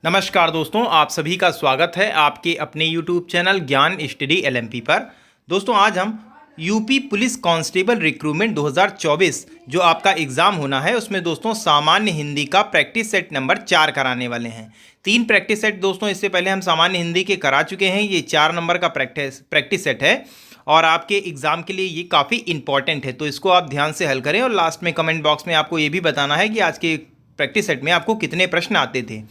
नमस्कार दोस्तों, आप सभी का स्वागत है आपके अपने YouTube चैनल ज्ञान स्टडी एलएमपी पर। दोस्तों आज हम यूपी पुलिस कांस्टेबल रिक्रूटमेंट 2024 जो आपका एग्ज़ाम होना है उसमें दोस्तों सामान्य हिंदी का प्रैक्टिस सेट नंबर 4 कराने वाले हैं। 3 प्रैक्टिस सेट दोस्तों इससे पहले हम सामान्य हिंदी के करा चुके हैं। ये 4 नंबर का प्रैक्टिस सेट है और आपके एग्ज़ाम के लिए ये काफ़ी इंपॉर्टेंट है, तो इसको आप ध्यान से हल करें। और लास्ट में कमेंट बॉक्स में आपको ये भी बताना है कि आज के प्रैक्टिस सेट में आपको कितने प्रश्न आते थे।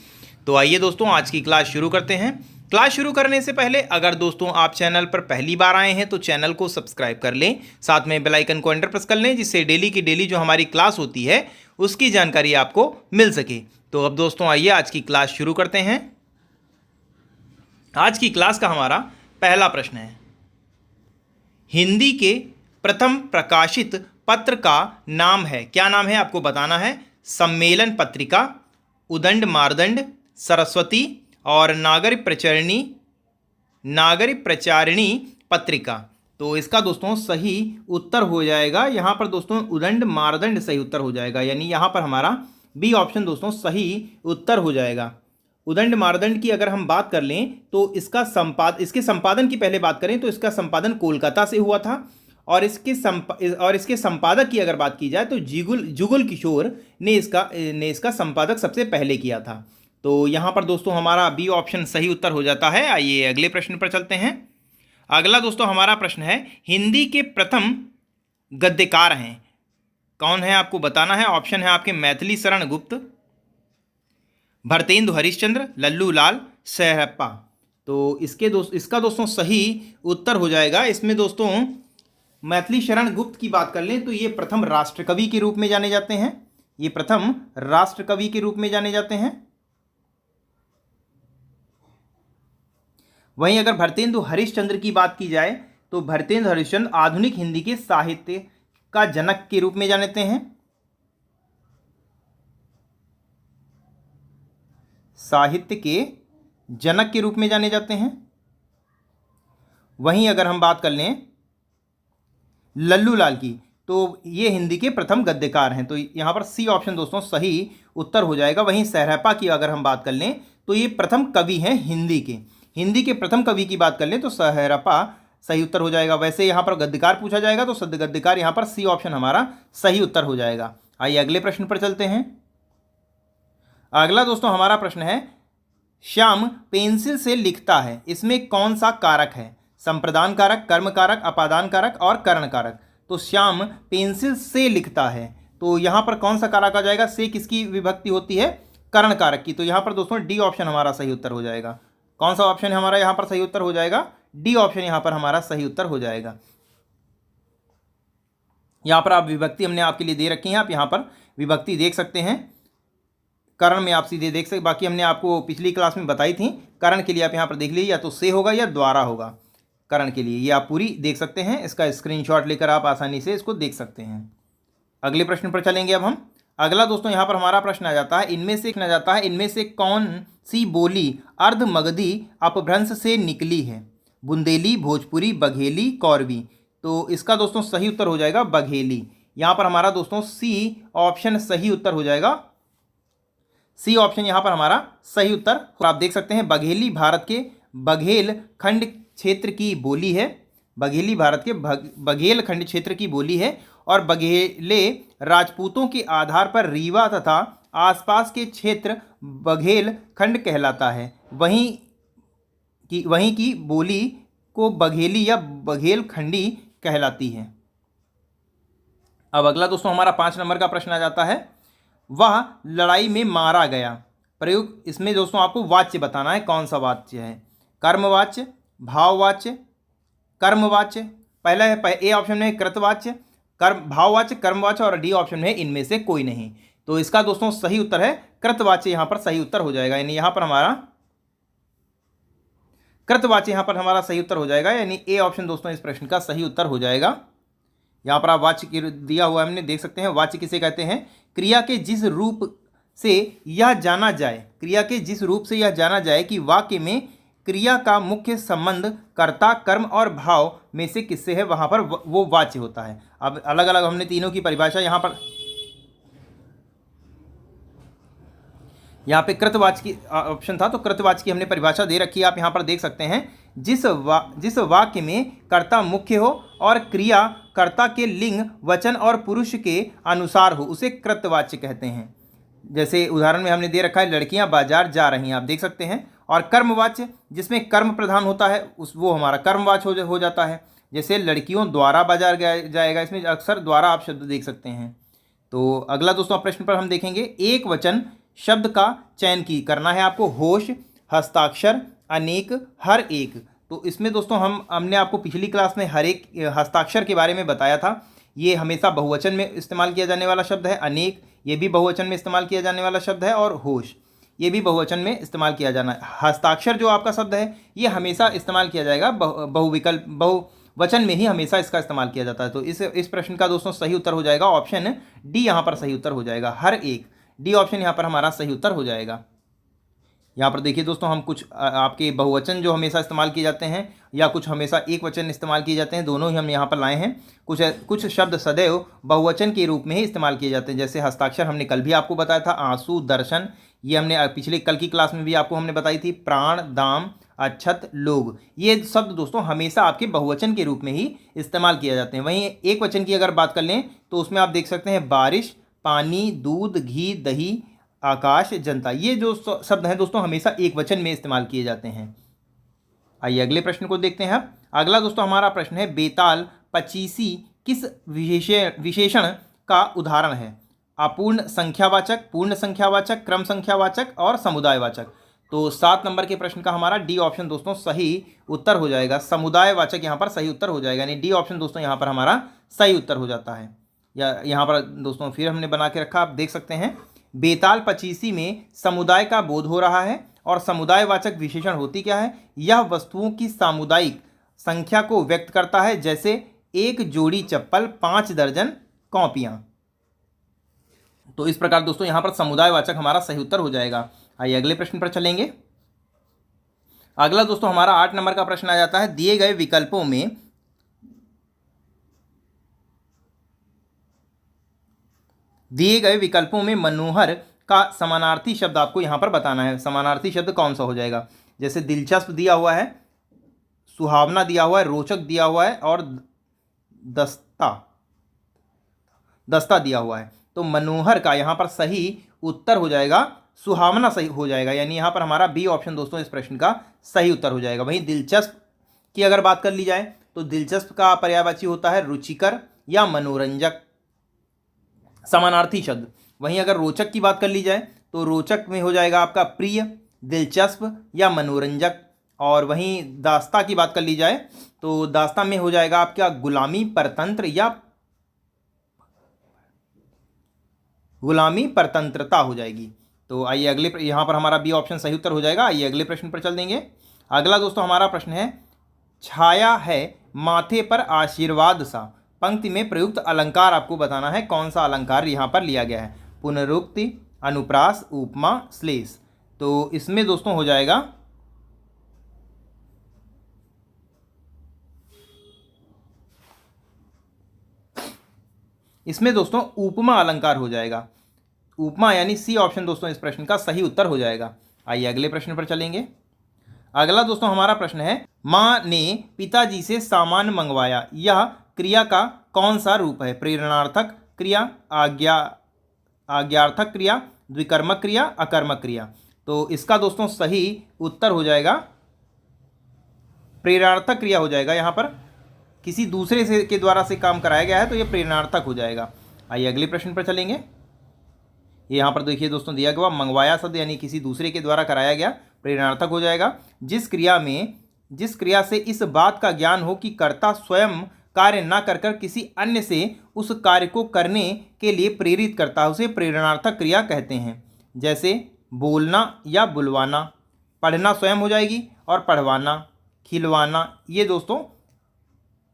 तो आइए दोस्तों आज की क्लास शुरू करते हैं। क्लास शुरू करने से पहले अगर दोस्तों आप चैनल पर पहली बार आए हैं तो चैनल को सब्सक्राइब कर लें, साथ में बेल आइकन को एंटर प्रेस कर लें, जिससे डेली की डेली जो हमारी क्लास होती है उसकी जानकारी आपको मिल सके। तो अब दोस्तों आइए आज की क्लास शुरू करते हैं। आज की क्लास का हमारा पहला प्रश्न है, हिंदी के प्रथम प्रकाशित पत्र का नाम है। क्या नाम है आपको बताना है। सम्मेलन पत्रिका, उदंड मार्दंड, सरस्वती और नागरिक प्रचारिणी पत्रिका। तो इसका दोस्तों सही उत्तर हो जाएगा यहाँ पर दोस्तों उदंड मार्दंड सही उत्तर हो जाएगा, यानी यहाँ पर हमारा बी ऑप्शन दोस्तों सही उत्तर हो जाएगा। उदंड मार्दंड की अगर हम बात कर लें तो इसके संपादन की पहले बात करें तो इसका संपादन कोलकाता से हुआ था। और इसके संपादक की अगर बात की जाए तो जुगल किशोर ने इसका संपादक सबसे पहले किया था। तो यहाँ पर दोस्तों हमारा बी ऑप्शन सही उत्तर हो जाता है। आइए अगले प्रश्न पर चलते हैं। अगला दोस्तों हमारा प्रश्न है, हिंदी के प्रथम गद्यकार हैं। कौन है आपको बताना है। ऑप्शन है आपके मैथिली शरण गुप्त, भरतेंदु हरिश्चंद्र, लल्लू लाल, सहरप्पा। तो इसका दोस्तों सही उत्तर हो जाएगा। इसमें दोस्तों मैथिली शरण गुप्त की बात कर लें तो ये प्रथम राष्ट्रकवि के रूप में जाने जाते हैं। ये प्रथम राष्ट्रकवि के रूप में जाने जाते हैं। वहीं अगर भरतेंदु हरिश्चंद्र की बात की जाए तो भरतेंदु हरिश्चंद्र आधुनिक हिंदी के साहित्य का जनक के रूप में जाने जाते हैं। साहित्य के जनक के रूप में जाने जाते हैं। वहीं अगर हम बात कर लें लल्लू लाल की तो ये हिंदी के प्रथम गद्यकार हैं। तो यहाँ पर सी ऑप्शन दोस्तों सही उत्तर हो जाएगा। वहीं सहरप्पा की अगर हम बात कर लें तो ये प्रथम कवि हैं हिंदी के प्रथम कवि की बात कर लें तो सहरप्पा सही उत्तर हो जाएगा। वैसे यहाँ पर गद्यकार पूछा जाएगा तो सद्य गद्यकार यहाँ पर सी ऑप्शन हमारा सही उत्तर हो जाएगा। आइए अगले प्रश्न पर चलते हैं। अगला दोस्तों हमारा प्रश्न है, श्याम पेंसिल से लिखता है, इसमें कौन सा कारक है। संप्रदान कारक, कर्म कारक, अपादान कारक और कर्ण कारक। तो श्याम पेंसिल से लिखता है तो यहाँ पर कौन सा कारक आ जाएगा। से किसकी विभक्ति होती है, कर्ण कारक की। तो यहाँ पर दोस्तों डी ऑप्शन हमारा सही उत्तर हो जाएगा। कौन सा ऑप्शन है हमारा यहाँ पर सही उत्तर हो जाएगा, डी ऑप्शन यहाँ पर हमारा सही उत्तर हो जाएगा। यहाँ पर आप विभक्ति हमने आपके लिए दे रखी है, आप यहाँ पर विभक्ति देख सकते हैं। कर्ण में आप सीधे देख सकते, बाकी हमने आपको पिछली क्लास में बताई थी। कर्ण के लिए आप यहाँ पर देख लीजिए, या तो से होगा या द्वारा होगा। कर्ण के लिए ये आप पूरी देख सकते हैं, इसका स्क्रीनशॉट लेकर आप आसानी से इसको देख सकते हैं। अगले प्रश्न पर चलेंगे अब हम। अगला दोस्तों यहाँ पर हमारा प्रश्न आ जाता है, इनमें से कौन सी बोली अर्ध मगधी अपभ्रंश से निकली है। बुंदेली, भोजपुरी, बघेली, कौरवी। तो इसका दोस्तों सही उत्तर हो जाएगा बघेली। यहाँ पर हमारा दोस्तों सी ऑप्शन सही उत्तर हो जाएगा। सी ऑप्शन यहाँ पर हमारा सही उत्तर आप देख सकते हैं। बघेली भारत के बघेल खंड क्षेत्र की बोली है। बघेली भारत के बघेल खंड क्षेत्र की बोली है और बघेले राजपूतों के आधार पर रीवा तथा आसपास के क्षेत्र बघेल खंड कहलाता है। वहीं की बोली को बघेली या बघेल खंडी कहलाती है। अब अगला दोस्तों हमारा 5 नंबर का प्रश्न आ जाता है, वह लड़ाई में मारा गया। प्रयोग, इसमें दोस्तों आपको वाच्य बताना है, कौन सा वाच्य है। कर्मवाच्य, भाववाच्य, कर्मवाच्य। पहला है ए ऑप्शन में कृतवाच्य, भाववाच्य, कर्मवाच्य और डी ऑप्शन में इनमें से कोई नहीं। तो इसका दोस्तों सही उत्तर है कृतवाच्य, यहाँ पर सही उत्तर हो जाएगा। यानी यहाँ पर हमारा कृतवाच्य यहाँ पर हमारा सही उत्तर हो जाएगा, यानी ए ऑप्शन दोस्तों इस प्रश्न का सही उत्तर हो जाएगा। यहाँ पर आप वाच्य दिया हुआ हमने देख सकते हैं। वाच्य किसे कहते हैं, क्रिया के जिस रूप से यह जाना जाए कि वाक्य में क्रिया का मुख्य संबंध कर्ता, कर्म और भाव में से किससे है, वहां पर वो वाच्य होता है। अब अलग अलग हमने तीनों की परिभाषा यहाँ पर यहाँ पे कृतवाच की ऑप्शन था, तो कृतवाच की हमने परिभाषा दे रखी है, आप यहाँ पर देख सकते हैं। जिस वाक्य में कर्ता मुख्य हो और क्रिया कर्ता के लिंग, वचन और पुरुष के अनुसार हो उसे कृतवाच्य कहते हैं। जैसे उदाहरण में हमने दे रखा है, लड़कियां बाजार जा रही हैं, आप देख सकते हैं। और कर्मवाच्य जिसमें कर्म प्रधान होता है वो हमारा कर्मवाच्य हो जाता है। जैसे लड़कियों द्वारा बाजार जाएगा, इसमें अक्सर द्वारा आप शब्द देख सकते हैं। तो अगला दोस्तों प्रश्न पर हम देखेंगे, एक वचन शब्द का चयन की करना है आपको। होश, हस्ताक्षर, अनेक, हर एक। तो इसमें दोस्तों हमने आपको पिछली क्लास में हर एक हस्ताक्षर के बारे में बताया था। ये हमेशा बहुवचन में इस्तेमाल किया जाने वाला शब्द है। अनेक ये भी बहुवचन में इस्तेमाल किया जाने वाला शब्द है, और होश ये भी बहुवचन में इस्तेमाल किया जाना है। हस्ताक्षर जो आपका शब्द है ये हमेशा इस्तेमाल किया जाएगा बहुवचन में ही हमेशा इसका इस्तेमाल किया जाता है। तो इस प्रश्न का दोस्तों सही उत्तर हो जाएगा ऑप्शन डी, यहाँ पर सही उत्तर हो जाएगा। हर एक, डी ऑप्शन यहाँ पर हमारा सही उत्तर हो जाएगा। यहाँ पर देखिए दोस्तों, हम कुछ आपके बहुवचन जो हमेशा इस्तेमाल किए जाते हैं या कुछ हमेशा एक वचन इस्तेमाल किए जाते हैं, दोनों ही हम यहाँ पर लाए हैं। कुछ शब्द सदैव बहुवचन के रूप में ही इस्तेमाल किए जाते हैं। जैसे हस्ताक्षर हमने कल भी आपको बताया था, आंसू, दर्शन, ये हमने पिछले कल की क्लास में भी आपको हमने बताई थी। प्राण, दाम, अक्षत, लोग, ये शब्द दोस्तों हमेशा आपके बहुवचन के रूप में ही इस्तेमाल किए जाते हैं। वहीं एक वचन की अगर बात कर लें तो उसमें आप देख सकते हैं बारिश, पानी, दूध, घी, दही, आकाश, जनता, ये जो शब्द हैं दोस्तों हमेशा एक वचन में इस्तेमाल किए जाते हैं। आइए अगले प्रश्न को देखते हैं। अगला दोस्तों हमारा प्रश्न है, बेताल पचीसी किस विशेषण का उदाहरण है? अपूर्ण संख्यावाचक, पूर्ण संख्यावाचक, क्रम संख्यावाचक और समुदायवाचक। तो 7 नंबर के प्रश्न का हमारा डी ऑप्शन दोस्तों सही उत्तर हो जाएगा। समुदायवाचक यहाँ पर सही उत्तर हो जाएगा, यानी डी ऑप्शन दोस्तों यहाँ पर हमारा सही उत्तर हो जाता है। या यहाँ पर दोस्तों फिर हमने बना के रखा, आप देख सकते हैं, बेताल पचीसी में समुदाय का बोध हो रहा है। और समुदायवाचक विशेषण होती क्या है? यह वस्तुओं की सामुदायिक संख्या को व्यक्त करता है, जैसे 1 जोड़ी चप्पल, 5 दर्जन कॉपियां। तो इस प्रकार दोस्तों यहां पर समुदायवाचक हमारा सही उत्तर हो जाएगा। आइए अगले प्रश्न पर चलेंगे। अगला दोस्तों हमारा 8 नंबर का प्रश्न आ जाता है, दिए गए विकल्पों में मनोहर का समानार्थी शब्द आपको यहां पर बताना है। समानार्थी शब्द कौन सा हो जाएगा? जैसे दिलचस्प दिया हुआ है, सुहावना दिया हुआ है, रोचक दिया हुआ है और दस्ता दिया हुआ है। तो मनोहर का यहां पर सही उत्तर हो जाएगा सुहावना, सही हो जाएगा, यानी यहां पर हमारा बी ऑप्शन दोस्तों इस प्रश्न का सही उत्तर हो जाएगा। वहीं दिलचस्प की अगर बात कर ली जाए तो दिलचस्प का पर्यायवाची होता है रुचिकर या मनोरंजक, समानार्थी शब्द। वहीं अगर रोचक की बात कर ली जाए तो रोचक में हो जाएगा आपका प्रिय, दिलचस्प या मनोरंजक। और वहीं दास्ता की बात कर ली जाए तो दास्ता में हो जाएगा आपका गुलामी, परतंत्रता हो जाएगी। तो आइए अगले, यहाँ पर हमारा बी ऑप्शन सही उत्तर हो जाएगा। आइए अगले प्रश्न पर चल देंगे। अगला दोस्तों हमारा प्रश्न है, छाया है माथे पर आशीर्वाद सा, पंक्ति में प्रयुक्त अलंकार आपको बताना है। कौन सा अलंकार यहाँ पर लिया गया है? पुनरुक्ति, अनुप्रास, उपमा, श्लेष। तो इसमें दोस्तों हो जाएगा उपमा अलंकार हो जाएगा। उपमा यानी सी ऑप्शन दोस्तों इस प्रश्न का सही उत्तर हो जाएगा। आइए अगले प्रश्न पर चलेंगे। अगला दोस्तों हमारा प्रश्न है, माँ ने पिताजी से सामान मंगवाया, यह क्रिया का कौन सा रूप है? प्रेरणार्थक क्रिया, आज्ञार्थक क्रिया, द्विकर्मक क्रिया, अकर्मक क्रिया। तो इसका दोस्तों सही उत्तर हो जाएगा प्रेरणार्थक क्रिया हो जाएगा। यहाँ पर किसी दूसरे से के द्वारा से काम कराया गया है तो ये प्रेरणार्थक हो जाएगा। आइए अगले प्रश्न पर चलेंगे। ये यहाँ पर देखिए दोस्तों दिया गया, मंगवाया शब्द यानी किसी दूसरे के द्वारा कराया गया, प्रेरणार्थक हो जाएगा। जिस क्रिया से इस बात का ज्ञान हो कि कर्ता स्वयं कार्य न कर किसी अन्य से उस कार्य को करने के लिए प्रेरित करता है, उसे प्रेरणार्थक क्रिया कहते हैं। जैसे बोलना या बुलवाना, पढ़ना स्वयं हो जाएगी, और पढ़वाना, खिलवाना, ये दोस्तों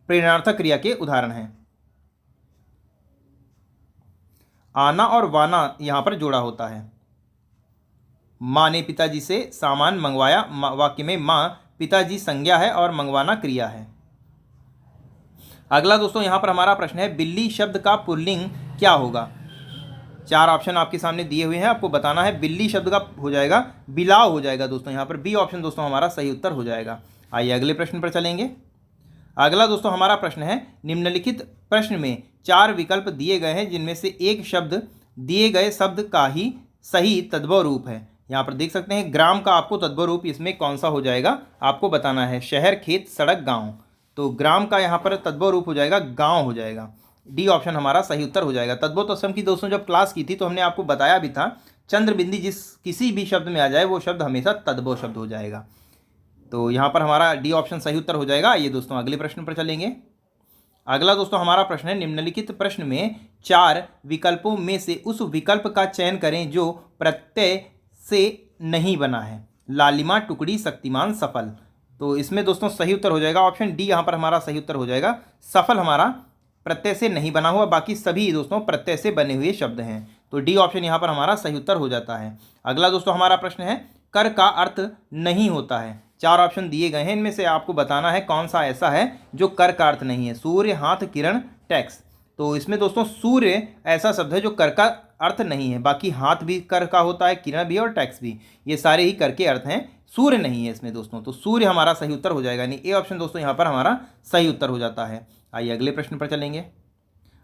प्रेरणार्थक क्रिया के उदाहरण हैं। आना और वाना यहाँ पर जोड़ा होता है। माँ ने पिताजी से सामान मंगवाया, वाक्य में माँ पिताजी संज्ञा है और मंगवाना क्रिया है। अगला दोस्तों यहाँ पर हमारा प्रश्न है, बिल्ली शब्द का पुल्लिंग क्या होगा? 4 ऑप्शन आपके सामने दिए हुए हैं, आपको बताना है। बिल्ली शब्द का हो जाएगा बिलाव हो जाएगा दोस्तों, यहाँ पर बी ऑप्शन दोस्तों हमारा सही उत्तर हो जाएगा। आइए अगले प्रश्न पर चलेंगे। अगला दोस्तों हमारा प्रश्न है, निम्नलिखित प्रश्न में 4 विकल्प दिए गए हैं जिनमें से एक शब्द दिए गए शब्द का ही सही तद्भव रूप है। यहाँ पर देख सकते हैं ग्राम का आपको तद्भव रूप इसमें कौन सा हो जाएगा आपको बताना है। शहर, खेत, सड़क, गांव। तो ग्राम का यहाँ पर तद्भव रूप हो जाएगा गांव हो जाएगा। डी ऑप्शन हमारा सही उत्तर हो जाएगा। तद्भव तत्सम की दोस्तों जब क्लास की थी तो हमने आपको बताया भी था, चंद्र बिंदी जिस किसी भी शब्द में आ जाए वो शब्द हमेशा तद्भव शब्द हो जाएगा। तो यहाँ पर हमारा डी ऑप्शन सही उत्तर हो जाएगा। आइए दोस्तों अगले प्रश्न पर चलेंगे। अगला दोस्तों हमारा प्रश्न है, निम्नलिखित प्रश्न में 4 विकल्पों में से उस विकल्प का चयन करें जो प्रत्यय से नहीं बना है। लालिमा, टुकड़ी, शक्तिमान, सफल। तो इसमें दोस्तों सही उत्तर हो जाएगा ऑप्शन डी, यहाँ पर हमारा सही उत्तर हो जाएगा। सफल हमारा प्रत्यय से नहीं बना हुआ, बाकी सभी दोस्तों प्रत्यय से बने हुए शब्द हैं। तो डी ऑप्शन यहाँ पर हमारा सही उत्तर हो जाता है। अगला दोस्तों हमारा प्रश्न है, कर का अर्थ नहीं होता है। 4 ऑप्शन दिए गए हैं, इनमें से आपको बताना है कौन सा ऐसा है जो कर का अर्थ नहीं है। सूर्य, हाथ, किरण, टैक्स। तो इसमें दोस्तों सूर्य ऐसा शब्द है जो कर का अर्थ नहीं है, बाकी हाथ भी कर का होता है, किरण भी और टैक्स भी, ये सारे ही कर के अर्थ हैं, सूर्य नहीं है इसमें दोस्तों। तो सूर्य हमारा सही उत्तर हो जाएगा, यानी ए ऑप्शन दोस्तों यहाँ पर हमारा सही उत्तर हो जाता है। आइए अगले प्रश्न पर चलेंगे।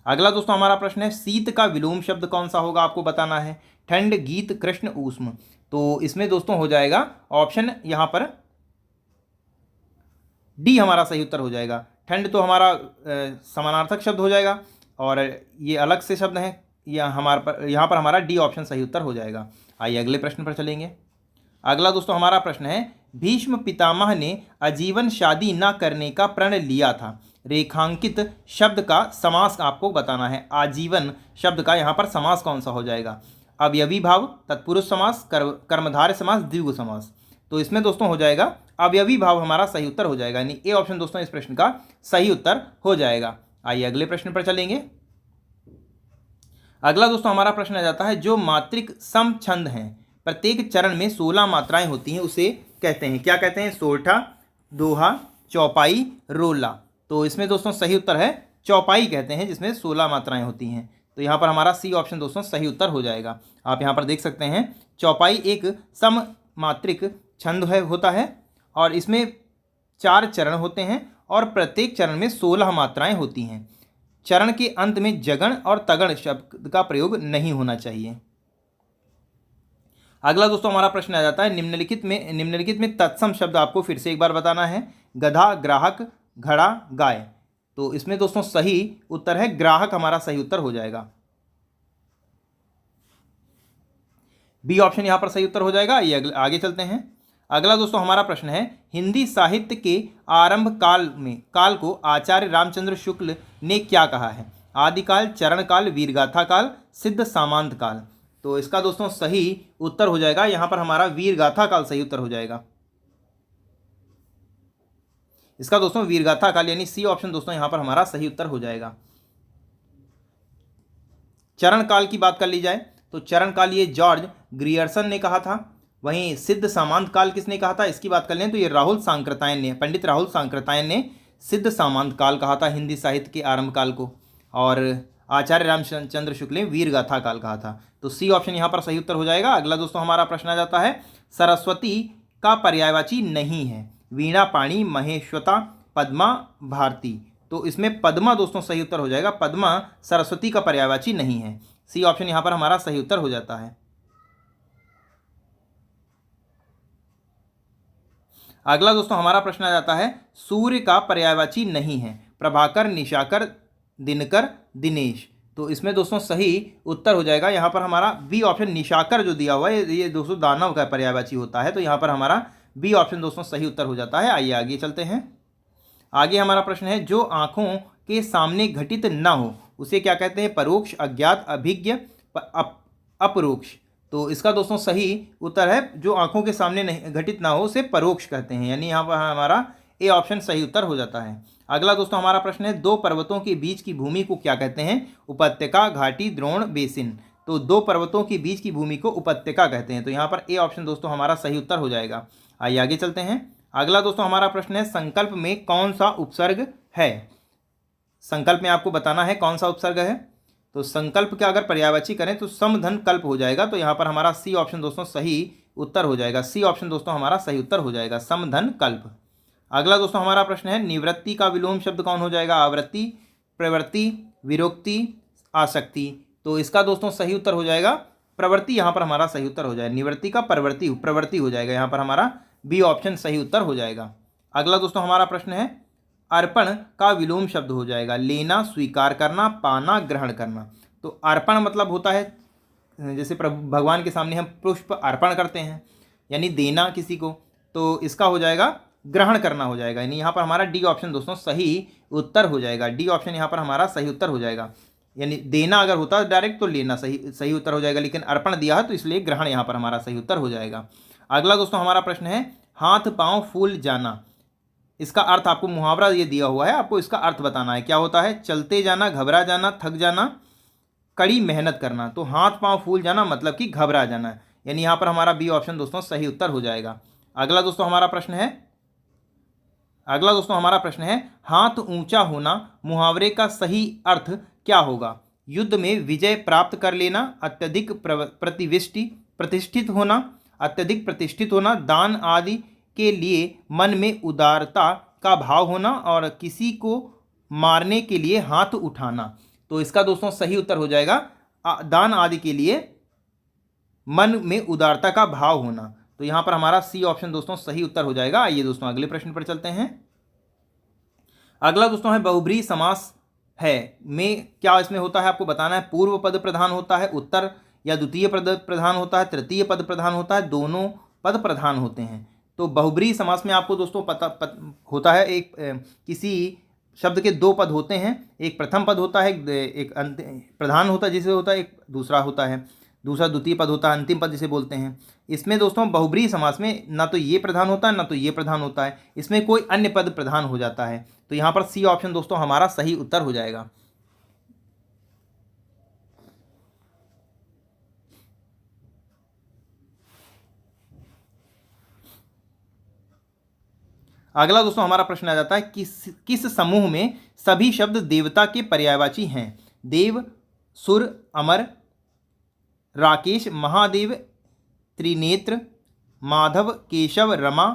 अगला दोस्तों हमारा प्रश्न है, शीत का विलोम शब्द कौन सा होगा आपको बताना है। ठंड, गीत, कृष्ण, ऊष्म। तो इसमें दोस्तों हो जाएगा ऑप्शन यहाँ पर डी हमारा सही उत्तर हो जाएगा। ठंड तो हमारा समानार्थक शब्द हो जाएगा और ये अलग से शब्द हैं, यहाँ पर हमारा डी ऑप्शन सही उत्तर हो जाएगा। आइए अगले प्रश्न पर चलेंगे। अगला दोस्तों हमारा प्रश्न है, भीष्म पितामह ने आजीवन शादी न करने का प्रण लिया था। रेखांकित शब्द का समास आपको बताना है। आजीवन शब्द का यहाँ पर समास कौन सा हो जाएगा। अवयवी भाव, तत्पुरुष समास, कर्मधारय समास, द्विगु समास। तो इसमें दोस्तों हो जाएगा अवयवी भाव हमारा सही उत्तर हो जाएगा, यानी ए ऑप्शन दोस्तों इस प्रश्न का सही उत्तर हो जाएगा। आइए अगले प्रश्न पर चलेंगे। अगला दोस्तों हमारा प्रश्न आ जाता है, जो मात्रिक सम छंद हैं, प्रत्येक चरण में 16 मात्राएं होती हैं, उसे कहते हैं क्या कहते हैं। सोरठा, दोहा, चौपाई, रोला। तो इसमें दोस्तों सही उत्तर है चौपाई कहते हैं, जिसमें 16 मात्राएं होती हैं। तो यहाँ पर हमारा सी ऑप्शन दोस्तों सही उत्तर हो जाएगा। आप यहाँ पर देख सकते हैं चौपाई एक सम मात्रिक छंद होता है और इसमें 4 चरण होते हैं और प्रत्येक चरण में 16 मात्राएं होती हैं। चरण के अंत में जगण और तगण शब्द का प्रयोग नहीं होना चाहिए। अगला दोस्तों हमारा प्रश्न आ जाता है, निम्नलिखित में तत्सम शब्द आपको फिर से एक बार बताना है। गधा, ग्राहक, घड़ा, गाय। तो इसमें दोस्तों सही उत्तर है ग्राहक हमारा सही उत्तर हो जाएगा। बी ऑप्शन यहां पर सही उत्तर हो जाएगा। ये आगे चलते हैं। अगला दोस्तों हमारा प्रश्न है, हिंदी साहित्य के आरंभ काल को आचार्य रामचंद्र शुक्ल ने क्या कहा है। आदिकाल, चरण काल, वीरगाथा काल, सिद्ध सामांत काल। तो इसका दोस्तों सही उत्तर हो जाएगा यहाँ पर हमारा वीरगाथा काल सही उत्तर हो जाएगा। इसका दोस्तों वीरगाथा काल यानी सी ऑप्शन दोस्तों यहाँ पर हमारा सही उत्तर हो जाएगा। चरण काल की बात कर ली जाए तो चरण काल ये जॉर्ज ग्रियर्सन ने कहा था। वहीं सिद्ध सामांत काल किसने कहा था, इसकी बात कर लें तो ये राहुल सांकृत्यायन ने, पंडित राहुल सांकृत्यायन ने सिद्ध सामांत काल कहा था हिंदी साहित्य के आरंभ काल को, और आचार्य रामचंद्र शुक्ल ने वीरगाथा काल कहा था। तो सी ऑप्शन यहाँ पर सही उत्तर हो जाएगा। अगला दोस्तों हमारा प्रश्न आ जाता है, सरस्वती का पर्यायवाची नहीं है। वीणा, पाणी, महेश्वता, पद्मा, भारती। तो इसमें पद्मा दोस्तों सही उत्तर हो जाएगा। पद्मा सरस्वती का पर्यायवाची नहीं है। सी ऑप्शन यहाँ पर हमारा सही उत्तर हो जाता है। अगला दोस्तों हमारा प्रश्न आ जाता है, सूर्य का पर्यायवाची नहीं है। प्रभाकर, निशाकर, दिनकर, दिनेश। तो इसमें दोस्तों सही उत्तर हो जाएगा यहाँ पर हमारा बी ऑप्शन निशाकर जो दिया हुआ है ये दोस्तों दानव का पर्यायवाची होता है। तो यहाँ पर हमारा बी ऑप्शन दोस्तों सही उत्तर हो जाता है। आइए आगे चलते हैं। आगे हमारा प्रश्न है, जो आंखों के सामने घटित न हो उसे क्या कहते हैं। परोक्ष, अज्ञात, अभिज्ञ, अपरोक्ष। तो इसका दोस्तों सही उत्तर है जो आंखों के सामने नहीं घटित ना हो उसे परोक्ष कहते हैं, यानी यहाँ पर हमारा ए ऑप्शन सही उत्तर हो जाता है। अगला दोस्तों हमारा प्रश्न है, दो पर्वतों के बीच की भूमि को क्या कहते हैं। उपत्यका, घाटी, द्रोण, बेसिन। तो दो पर्वतों के बीच की भूमि को उपत्यका कहते हैं। तो यहाँ पर ए ऑप्शन दोस्तों हमारा सही उत्तर हो जाएगा। आइए आगे चलते हैं। अगला दोस्तों हमारा प्रश्न है, संकल्प में कौन सा उपसर्ग है। संकल्प में आपको बताना है कौन सा उपसर्ग है। तो संकल्प का अगर पर्यायवाची करें तो समधन कल्प हो जाएगा। तो यहाँ पर हमारा सी ऑप्शन दोस्तों सही उत्तर हो जाएगा। सी ऑप्शन दोस्तों हमारा सही उत्तर हो जाएगा, समधन कल्प। अगला दोस्तों हमारा प्रश्न है, निवृत्ति का विलोम शब्द कौन हो जाएगा? आवृत्ति, प्रवृत्ति, विरोक्ति, आसक्ति। तो इसका दोस्तों सही उत्तर हो जाएगा प्रवृत्ति, यहाँ पर हमारा सही उत्तर हो जाएगा। निवृत्ति का प्रवृत्ति हो जाएगा, यहाँ पर हमारा बी ऑप्शन सही उत्तर हो जाएगा। अगला दोस्तों हमारा प्रश्न है, अर्पण का विलोम शब्द हो जाएगा लेना, स्वीकार करना, पाना, ग्रहण करना। तो अर्पण मतलब होता है जैसे प्रभु भगवान के सामने हम पुष्प अर्पण करते हैं, यानी देना किसी को, तो इसका हो जाएगा ग्रहण करना हो जाएगा, यानी यहाँ पर हमारा डी ऑप्शन दोस्तों सही उत्तर हो जाएगा। डी ऑप्शन यहाँ पर हमारा सही उत्तर हो जाएगा, यानी देना अगर होता है डायरेक्ट तो लेना सही उत्तर हो जाएगा, लेकिन अर्पण दिया है तो इसलिए ग्रहण यहाँ पर हमारा सही उत्तर हो जाएगा। अगला दोस्तों हमारा प्रश्न है, हाथ पांव फूल जाना। इसका अर्थ आपको मुहावरा ये दिया हुआ है, आपको इसका अर्थ बताना है क्या होता है। चलते जाना, घबरा जाना, थक जाना, कड़ी मेहनत करना। तो हाथ पांव फूल जाना मतलब कि घबरा जाना, यानी यहाँ पर हमारा बी ऑप्शन दोस्तों सही उत्तर हो जाएगा। अगला दोस्तों हमारा प्रश्न है, हाथ ऊंचा होना मुहावरे का सही अर्थ क्या होगा? युद्ध में विजय प्राप्त कर लेना, अत्यधिक प्रतिष्ठित होना, अत्यधिक प्रतिष्ठित होना, दान आदि के लिए मन में उदारता का भाव होना, और किसी को मारने के लिए हाथ उठाना। तो इसका दोस्तों सही उत्तर हो जाएगा दान आदि के लिए मन में उदारता का भाव होना। तो यहाँ पर हमारा सी ऑप्शन दोस्तों सही उत्तर हो जाएगा। आइए दोस्तों अगले प्रश्न पर चलते हैं। अगला दोस्तों है, बहुब्रीहि समास है में क्या इसमें होता है आपको बताना है। पूर्व पद प्रधान होता है, उत्तर या द्वितीय पद प्रधान होता है, तृतीय पद प्रधान होता है, दोनों पद प्रधान होते हैं। तो बहुब्रीहि समास में आपको दोस्तों होता है, एक किसी शब्द के दो पद होते हैं, एक प्रथम पद होता है, एक प्रधान होता है जिसे होता है, एक दूसरा होता है, दूसरा द्वितीय पद होता है, अंतिम पद जिसे बोलते हैं। इसमें दोस्तों बहुब्रीहि समास में ना तो ये प्रधान होता है ना तो ये प्रधान होता है, इसमें कोई अन्य पद प्रधान हो जाता है। तो यहाँ पर सी ऑप्शन दोस्तों हमारा सही उत्तर हो जाएगा। अगला दोस्तों हमारा प्रश्न आ जाता है, किस समूह में सभी शब्द देवता के पर्यायवाची हैं? देव, सुर, अमर, राकेश, महादेव, त्रिनेत्र, माधव, केशव, रमा,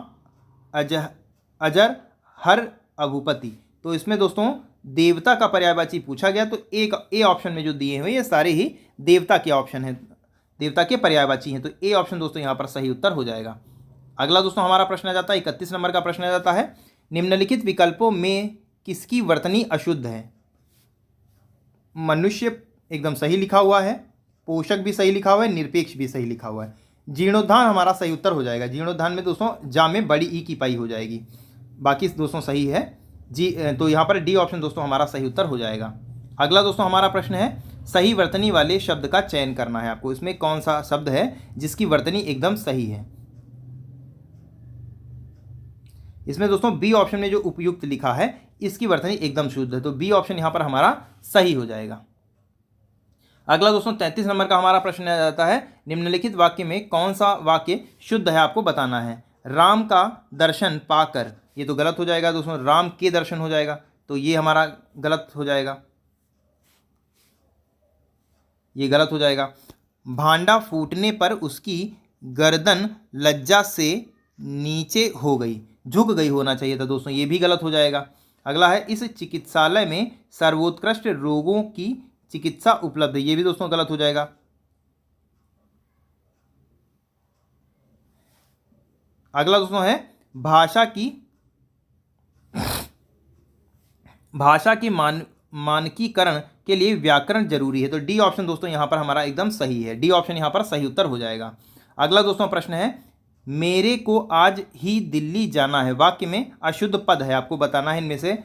अजर, हर, अभूपति। तो इसमें दोस्तों देवता का पर्यायवाची पूछा गया, तो एक ए ऑप्शन में जो दिए हुए ये सारे ही देवता के ऑप्शन हैं, देवता के पर्यायवाची हैं। तो ए ऑप्शन दोस्तों यहाँ पर सही उत्तर हो जाएगा। अगला दोस्तों हमारा प्रश्न आ जाता है, 31 नंबर का प्रश्न आ जाता है, निम्नलिखित विकल्पों में किसकी वर्तनी अशुद्ध है? मनुष्य एकदम सही लिखा हुआ है, पोषक भी सही लिखा हुआ है, निरपेक्ष भी सही लिखा हुआ है। जीर्णोद्धान हमारा सही उत्तर हो जाएगा। जीर्णोद्धान में दोस्तों जा में बड़ी ई की पाई हो जाएगी, बाकी दोस्तों सही है जी। तो यहाँ पर डी ऑप्शन दोस्तों हमारा सही उत्तर हो जाएगा। अगला दोस्तों हमारा प्रश्न है, सही वर्तनी वाले शब्द का चयन करना है आपको। इसमें कौन सा शब्द है जिसकी वर्तनी एकदम सही है? इसमें दोस्तों बी ऑप्शन में जो उपयुक्त लिखा है इसकी वर्तनी एकदम शुद्ध है, तो बी ऑप्शन यहाँ पर हमारा सही हो जाएगा। अगला दोस्तों 33 नंबर का हमारा प्रश्न आ जाता है, निम्नलिखित वाक्य में कौन सा वाक्य शुद्ध है आपको बताना है। राम का दर्शन पाकर, ये तो गलत हो जाएगा दोस्तों, राम के दर्शन हो जाएगा, तो ये हमारा गलत हो जाएगा, ये गलत हो जाएगा। भांडा फूटने पर उसकी गर्दन लज्जा से नीचे हो गई, झुक गई होना चाहिए था दोस्तों, ये भी गलत हो जाएगा। अगला है, इस चिकित्सालय में सर्वोत्कृष्ट रोगों की चिकित्सा उपलब्ध है, ये भी दोस्तों गलत हो जाएगा। अगला दोस्तों है, भाषा की मानकीकरण के लिए व्याकरण जरूरी है, तो डी ऑप्शन दोस्तों यहाँ पर हमारा एकदम सही है। डी ऑप्शन यहाँ पर सही उत्तर हो जाएगा। अगला दोस्तों प्रश्न है, मेरे को आज ही दिल्ली जाना है, वाक्य में अशुद्ध पद है, आपको बताना है इनमें से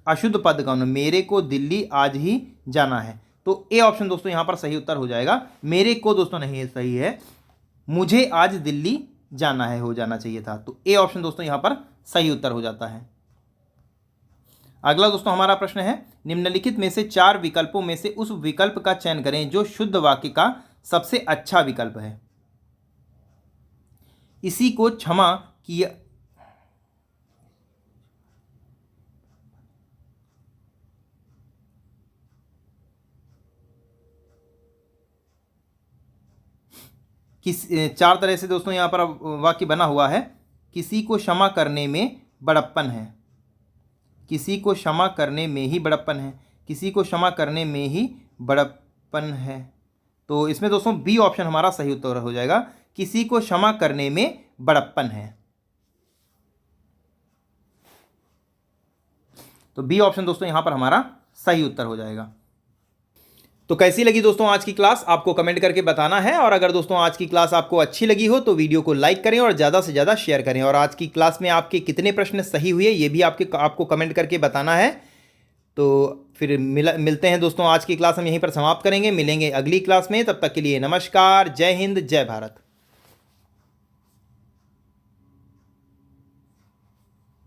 अशुद्ध पद कौन है। मेरे को दिल्ली आज ही जाना है, तो ए ऑप्शन दोस्तों यहाँ पर सही उत्तर हो जाएगा। मेरे को दोस्तों नहीं है, सही है मुझे आज दिल्ली जाना है हो जाना चाहिए था, तो ए ऑप्शन दोस्तों यहाँ पर सही उत्तर हो जाता है। अगला दोस्तों हमारा प्रश्न है, निम्नलिखित में से 4 विकल्पों में से उस विकल्प का चयन करें जो शुद्ध वाक्य का सबसे अच्छा विकल्प है। इसी को क्षमा किया, चार तरह से दोस्तों यहाँ पर वाक्य बना हुआ है। किसी को क्षमा करने में बड़प्पन है, किसी को क्षमा करने में ही बड़प्पन है, किसी को क्षमा करने में ही बड़प्पन है। तो इसमें दोस्तों बी ऑप्शन हमारा सही उत्तर हो जाएगा, किसी को क्षमा करने में बड़प्पन है। तो बी ऑप्शन दोस्तों यहाँ पर हमारा सही उत्तर हो जाएगा। तो कैसी लगी दोस्तों आज की क्लास, आपको कमेंट करके बताना है। और अगर दोस्तों आज की क्लास आपको अच्छी लगी हो तो वीडियो को लाइक करें और ज़्यादा से ज़्यादा शेयर करें। और आज की क्लास में आपके कितने प्रश्न सही हुए ये भी आपको कमेंट करके बताना है। तो फिर मिलते हैं दोस्तों, आज की क्लास हम यहीं पर समाप्त करेंगे। मिलेंगे अगली क्लास में, तब तक के लिए नमस्कार, जय हिंद, जय भारत।